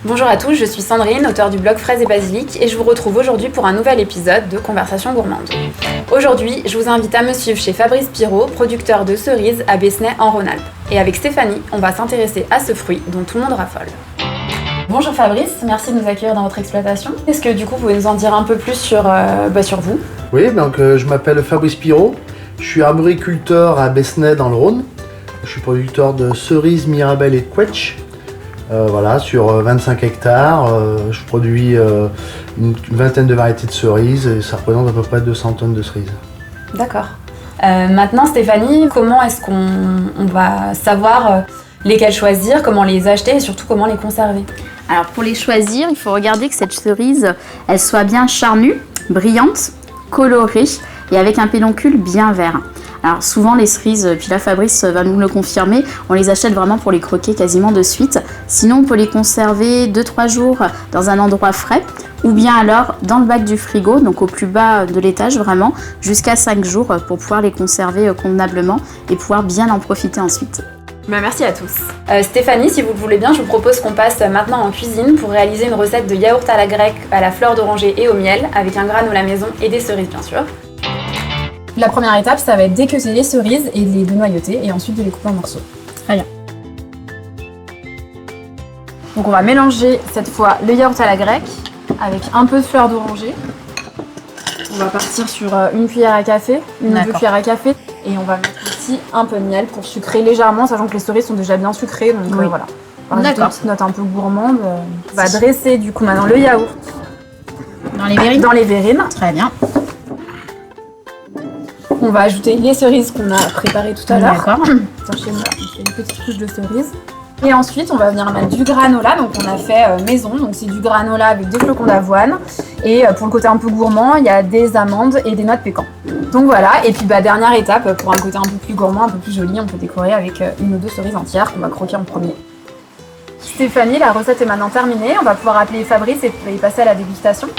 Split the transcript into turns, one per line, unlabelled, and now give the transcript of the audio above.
Bonjour à tous, je suis Sandrine, auteure du blog Fraises et Basilic, et je vous retrouve aujourd'hui pour un nouvel épisode de Conversation gourmande. Aujourd'hui, je vous invite à me suivre chez Fabrice Pirot, producteur de cerises à Besnay en Rhône-Alpes. Et avec Stéphanie, on va s'intéresser à ce fruit dont tout le monde raffole. Bonjour Fabrice, merci de nous accueillir dans votre exploitation. Est-ce que du coup vous pouvez nous en dire un peu plus sur vous?
Oui, donc je m'appelle Fabrice Pirot, je suis arboriculteur à Besnay dans le Rhône. Je suis producteur de cerises, mirabelles et quetch. Sur 25 hectares, je produis une vingtaine de variétés de cerises et ça représente à peu près 200 tonnes de cerises.
D'accord. Maintenant Stéphanie, comment est-ce qu'on va savoir lesquelles choisir, comment les acheter et surtout comment les conserver?
Alors pour les choisir, il faut regarder que cette cerise, elle soit bien charnue, brillante, colorée et avec un pédoncule bien vert. Alors souvent les cerises, puis là Fabrice va nous le confirmer, on les achète vraiment pour les croquer quasiment de suite. Sinon on peut les conserver 2-3 jours dans un endroit frais ou bien alors dans le bac du frigo, donc au plus bas de l'étage vraiment, jusqu'à 5 jours pour pouvoir les conserver convenablement et pouvoir bien en profiter ensuite.
Merci à tous. Stéphanie, si vous le voulez bien, je vous propose qu'on passe maintenant en cuisine pour réaliser une recette de yaourt à la grecque à la fleur d'oranger et au miel avec un granola maison et des cerises bien sûr. La première étape, ça va être d'équeuter les cerises et de les dénoyauter et ensuite de les couper en morceaux. Très bien. Donc on va mélanger cette fois le yaourt à la grecque avec un peu de fleur d'oranger. On va partir sur une cuillère à café, une ou deux cuillères à café. Et on va mettre aussi un peu de miel pour sucrer légèrement, sachant que les cerises sont déjà bien sucrées. Donc voilà. On va rajouter une petite note un peu gourmande. On va dresser du coup maintenant le yaourt dans les verrines.
Très bien.
On va ajouter les cerises qu'on a préparées tout à l'heure.
D'accord.
Chez moi, on fait une petite couche de cerises. Et ensuite, on va venir mettre du granola. Donc, on a fait maison. Donc, c'est du granola avec des flocons d'avoine. Et pour le côté un peu gourmand, il y a des amandes et des noix de pécan. Donc voilà. Et puis, dernière étape, pour un côté un peu plus gourmand, un peu plus joli, on peut décorer avec une ou deux cerises entières qu'on va croquer en premier. Stéphanie, la recette est maintenant terminée. On va pouvoir appeler Fabrice et passer à la dégustation.